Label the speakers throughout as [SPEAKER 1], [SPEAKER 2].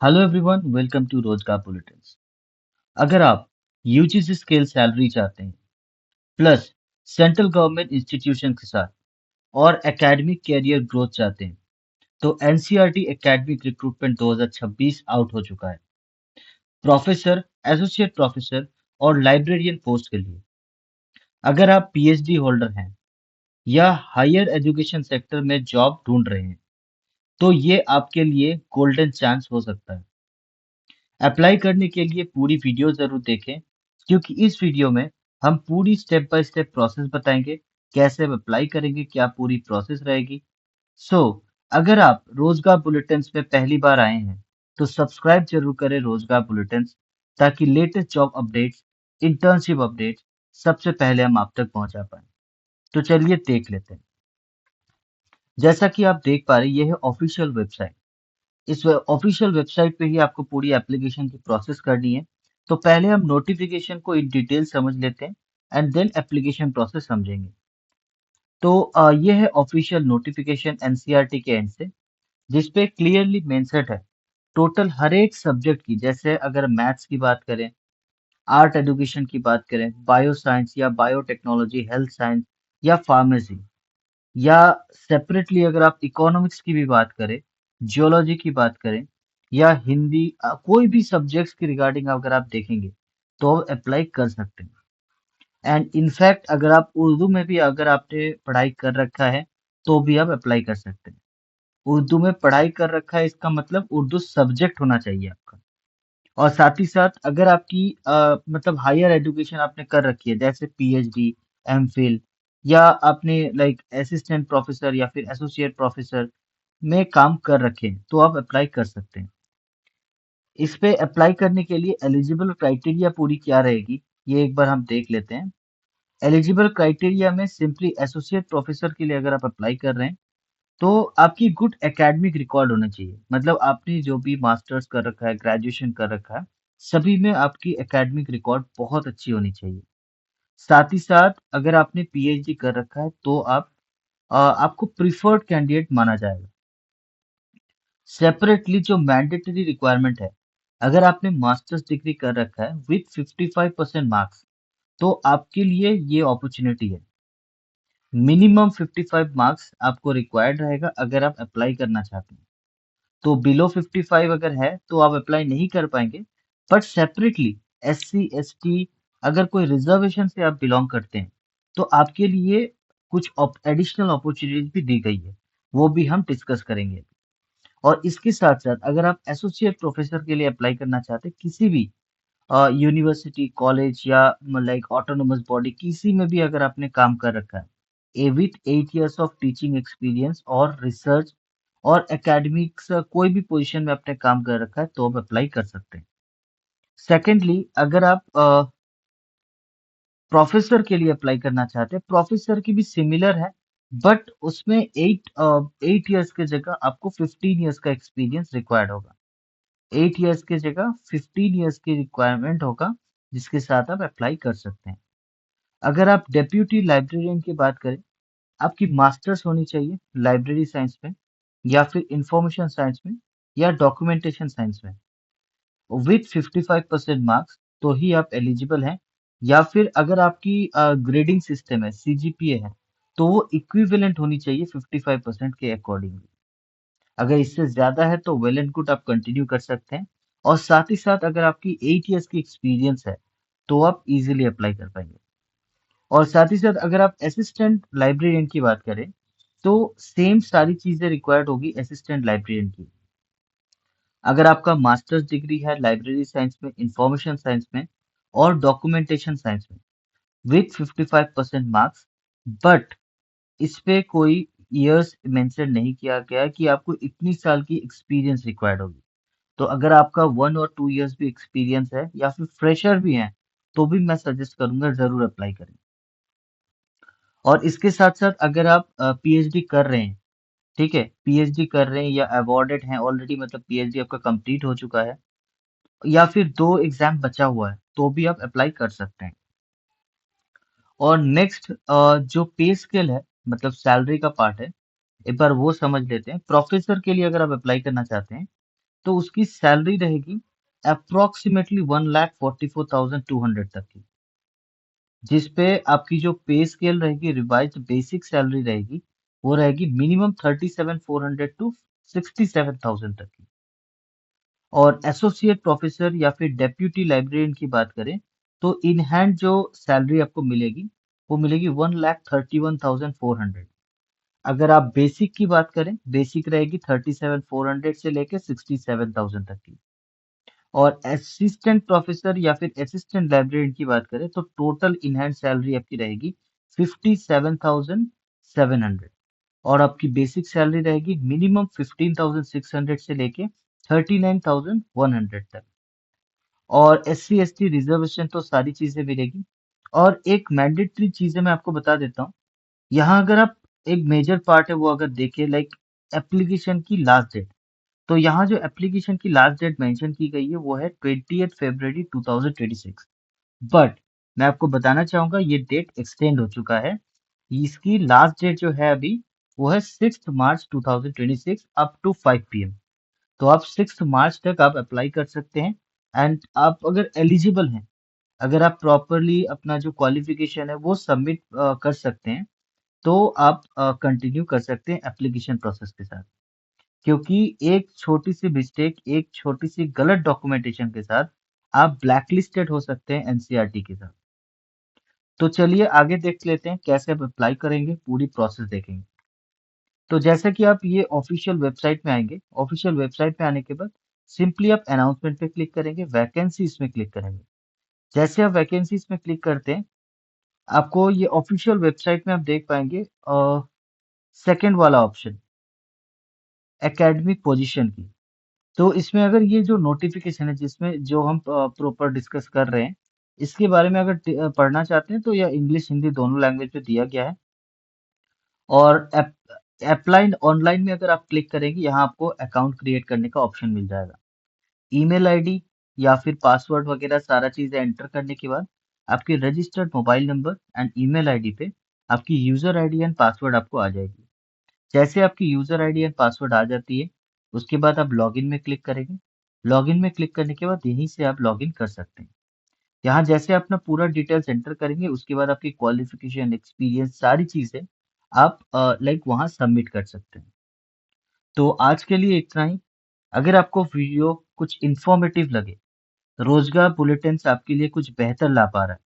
[SPEAKER 1] Hello everyone, welcome to रोजगार bulletins. अगर आप यूजीसी स्केल सैलरी चाहते हैं प्लस सेंट्रल गवर्नमेंट इंस्टीट्यूशन के साथ और एकेडमिक कैरियर ग्रोथ चाहते हैं तो एनसीईआरटी एकेडमिक रिक्रूटमेंट 2026 आउट हो चुका है। प्रोफेसर, एसोसिएट प्रोफेसर और लाइब्रेरियन पोस्ट के लिए अगर आप पीएचडी होल्डर हैं या हायर एजुकेशन सेक्टर में जॉब ढूंढ रहे हैं तो ये आपके लिए गोल्डन चांस हो सकता है। अप्लाई करने के लिए पूरी वीडियो ज़रूर देखें क्योंकि इस वीडियो में हम पूरी स्टेप बाय स्टेप प्रोसेस बताएंगे, कैसे आप अप्लाई करेंगे, क्या पूरी प्रोसेस रहेगी। सो अगर आप रोजगार बुलेटिन्स में पहली बार आए हैं तो सब्सक्राइब जरूर करें रोजगार बुलेटिन्स, ताकि latest job updates, internship updates सबसे पहले हम आप तक पहुंचा पाए। तो चलिए देख लेते हैं। जैसा कि आप देख पा रहे हैं, ये है ऑफिशियल वेबसाइट। इस ऑफिशियल वेबसाइट पे ही आपको पूरी एप्लीकेशन की प्रोसेस करनी है। तो पहले हम नोटिफिकेशन को इन डिटेल समझ लेते हैं एंड देन एप्लीकेशन प्रोसेस समझेंगे। तो ये है ऑफिशियल नोटिफिकेशन एनसीईआरटी के एंड से, जिसपे क्लियरली मेंशन्ड है टोटल हर एक सब्जेक्ट की। जैसे अगर मैथ्स की बात करें, आर्ट एजुकेशन की बात करें, बायो साइंस या बायोटेक्नोलॉजी, हेल्थ साइंस या फार्मेसी, या सेपरेटली अगर आप इकोनॉमिक्स की भी बात करें, जियोलॉजी की बात करें या हिंदी, कोई भी सब्जेक्ट्स की रिगार्डिंग अगर आप देखेंगे तो आप अप्लाई कर सकते हैं। एंड इनफैक्ट अगर आप उर्दू में भी अगर आपने पढ़ाई कर रखा है तो भी आप अप्लाई कर सकते हैं। उर्दू में पढ़ाई कर रखा है इसका मतलब उर्दू सब्जेक्ट होना चाहिए आपका। और साथ ही साथ अगर आपकी मतलब हायर एजुकेशन आपने कर रखी है, जैसे पीएचडी, एमफिल, या आपने लाइक असिस्टेंट प्रोफेसर या फिर एसोसिएट प्रोफेसर में काम कर रखे हैं तो आप अप्लाई कर सकते हैं। इस पे अप्लाई करने के लिए एलिजिबल क्राइटेरिया पूरी क्या रहेगी, ये एक बार हम देख लेते हैं। एलिजिबल क्राइटेरिया में सिंपली एसोसिएट प्रोफेसर के लिए अगर आप अप्लाई कर रहे हैं तो आपकी गुड एकेडमिक रिकॉर्ड होना चाहिए। मतलब आपने जो भी मास्टर्स कर रखा है, ग्रेजुएशन कर रखा है, सभी में आपकी एकेडमिक रिकॉर्ड बहुत अच्छी होनी चाहिए। साथ ही साथ अगर आपने पीएचडी कर रखा है तो आपको प्रिफर्ड कैंडिडेट माना जाएगा। सेपरेटली जो मैंडेटरी रिक्वायरमेंट है, अगर आपने मास्टर्स डिग्री कर रखा है विथ 55% मार्क्स तो आपके लिए ये अपॉर्चुनिटी है। मिनिमम 55 मार्क्स आपको रिक्वायर्ड रहेगा अगर आप अप्लाई करना चाहते हैं। तो बिलो 55 अगर है तो आप अप्लाई नहीं कर पाएंगे। बट सेपरेटली एससी एसटी, अगर कोई रिजर्वेशन से आप बिलोंग करते हैं तो आपके लिए कुछ एडिशनल अपॉर्चुनिटीज भी दी गई है, वो भी हम डिस्कस करेंगे। और इसके साथ साथ अगर आप एसोसिएट प्रोफेसर के लिए अप्लाई करना चाहते हैं किसी भी यूनिवर्सिटी, कॉलेज या लाइक ऑटोनोमस बॉडी, किसी में भी अगर आपने काम कर रखा है a with 8 years of teaching experience और रिसर्च और एकेडमिक्स, कोई भी पोजीशन में आपने काम कर रखा है तो आप अप्लाई कर सकते हैं। सेकेंडली अगर आप प्रोफेसर के लिए अप्लाई करना चाहते हैं, प्रोफेसर की भी सिमिलर है, बट उसमें 8 years की जगह आपको 15 years का एक्सपीरियंस रिक्वायर्ड होगा। 8 years की जगह 15 years की रिक्वायरमेंट होगा, जिसके साथ आप अप्लाई कर सकते हैं। अगर आप डेप्यूटी लाइब्रेरियन की बात करें, आपकी मास्टर्स होनी चाहिए लाइब्रेरी साइंस में या फिर इंफॉर्मेशन साइंस में या डॉक्यूमेंटेशन साइंस में विथ 55% मार्क्स, तो ही आप एलिजिबल हैं। या फिर अगर आपकी ग्रेडिंग सिस्टम है, सीजीपीए है, तो वो इक्विवेलेंट होनी चाहिए 55% के अकॉर्डिंगली। अगर इससे ज्यादा है तो वेल एंड गुड, आप कंटिन्यू कर सकते हैं। और साथ ही साथ अगर आपकी 8 years की एक्सपीरियंस है तो आप इजीली अप्लाई कर पाएंगे। और साथ ही साथ अगर आप असिस्टेंट लाइब्रेरियन की बात करें तो सेम सारी चीजें रिक्वायर्ड होगी असिस्टेंट लाइब्रेरियन की। अगर आपका मास्टर्स डिग्री है लाइब्रेरी साइंस में, इंफॉर्मेशन साइंस में और डॉक्यूमेंटेशन साइंस में विथ 55% मार्क्स, बट इस पे कोई ईयर्स मेंशन नहीं किया गया है कि आपको इतनी साल की एक्सपीरियंस रिक्वायर्ड होगी। तो अगर आपका 1 और 2 years भी एक्सपीरियंस है या फिर फ्रेशर भी है तो भी मैं सजेस्ट करूंगा जरूर अप्लाई करें। और इसके साथ साथ अगर आप पीएचडी कर रहे हैं, ठीक है, पीएचडी कर रहे हैं या अवॉर्डेड हैं ऑलरेडी, मतलब पीएचडी आपका कंप्लीट हो चुका है या फिर 2 एग्जाम बचा हुआ है तो भी आप अप्लाई कर सकते हैं। और नेक्स्ट जो पे स्केल है, मतलब सैलरी का पार्ट है, एक बार वो समझ लेते हैं। प्रोफेसर के लिए अगर आप अप्लाई करना चाहते हैं तो उसकी सैलरी रहेगी अप्रोक्सीमेटली 1,44,200 तक की, जिस पे आपकी जो पे स्केल रहेगी, रिवाइज्ड बेसिक सैलरी रहेगी, वो रहेगी मिनिमम 37,400 टू 67,000 तक की। और एसोसिएट प्रोफेसर या फिर डेप्यूटी लाइब्रेरियन की बात करें, तो इन हैंड जो सैलरी आपको मिलेगी, वो मिलेगी 1,31,400। अगर आप बेसिक की बात करें, बेसिक रहेगी 37,400 से लेके 67,000 तक की। और असिस्टेंट प्रोफेसर या फिर असिस्टेंट लाइब्रेरियन की बात करें, तो टोटल इन हैंड सैलरी आपकी रहेगी 57,700। और आपकी बेसिक सैलरी रहेगी मिनिमम 15,600 से लेके 39,100 तक। और SC ST रिजर्वेशन तो सारी चीजें मिलेगी। और एक मैंडेटरी चीजें मैं आपको बता देता हूँ। यहाँ अगर आप एक मेजर पार्ट है वो अगर देखें, लाइक एप्लीकेशन की लास्ट डेट, तो यहाँ जो एप्लीकेशन की लास्ट डेट मेंशन की गई है वो है 20 फरवरी 2026। बट मैं आपको बताना चाहूंगा ये डेट एक्सटेंड हो चुका है। इसकी लास्ट डेट जो है अभी, वो है 6 मार्च 2026 अप टू 5 PM। तो आप 6 मार्च तक आप अप्लाई कर सकते हैं। एंड आप अगर एलिजिबल हैं, अगर आप प्रॉपरली अपना जो क्वालिफिकेशन है वो सबमिट कर सकते हैं, तो आप कंटिन्यू कर सकते हैं एप्लीकेशन प्रोसेस के साथ। क्योंकि एक छोटी सी मिस्टेक, एक छोटी सी गलत डॉक्यूमेंटेशन के साथ आप ब्लैकलिस्टेड हो सकते हैं एनसीईआरटी के साथ। तो चलिए आगे देख लेते हैं कैसे आप अप्लाई करेंगे, पूरी प्रोसेस देखेंगे। तो जैसे कि आप ये ऑफिशियल वेबसाइट में आएंगे, ऑफिशियल वेबसाइट में आने के बाद सिंपली आप अनाउंसमेंट पे क्लिक करेंगे, वैकेंसीज में क्लिक करेंगे। जैसे आप वैकेंसीज में क्लिक करते हैं, आपको ये ऑफिशियल वेबसाइट में आप देख पाएंगे सेकंड वाला ऑप्शन, एकेडमिक पोजीशन की। तो इसमें अगर ये जो नोटिफिकेशन है जिसमें जो हम प्रॉपर डिस्कस कर रहे हैं, इसके बारे में अगर पढ़ना चाहते हैं, तो यह इंग्लिश हिंदी दोनों लैंग्वेज में दिया गया है। और अप्लाइड ऑनलाइन में अगर आप क्लिक करेंगे, यहाँ आपको अकाउंट क्रिएट करने का ऑप्शन मिल जाएगा। ईमेल आईडी या फिर पासवर्ड वगैरह सारा चीजें एंटर करने के बाद आपके registered mobile number and email ID पे आपकी यूजर आईडी एंड पासवर्ड आपको आ जाएगी। जैसे आपकी यूजर आईडी एंड पासवर्ड आ जाती है, उसके बाद आप लॉगिन में क्लिक करेंगे। लॉगिन में क्लिक करने के बाद यहीं से आप लॉगिन कर सकते हैं। यहाँ जैसे अपना पूरा डिटेल्स एंटर करेंगे, उसके बाद आपकी क्वालिफिकेशन, एक्सपीरियंस, सारी चीजें आप लाइक वहाँ सबमिट कर सकते हैं। तो आज के लिए इतना ही। अगर आपको वीडियो कुछ इंफॉर्मेटिव लगे, रोजगार बुलेटिन आपके लिए कुछ बेहतर ला पा रहा है,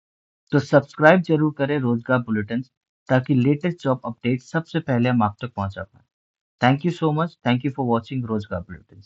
[SPEAKER 1] तो सब्सक्राइब जरूर करें रोजगार बुलेटिन, ताकि लेटेस्ट जॉब अपडेट सबसे पहले हम आप तक पहुंचा पाए। Thank you so much. Thank you for watching रोजगार बुलेटिन।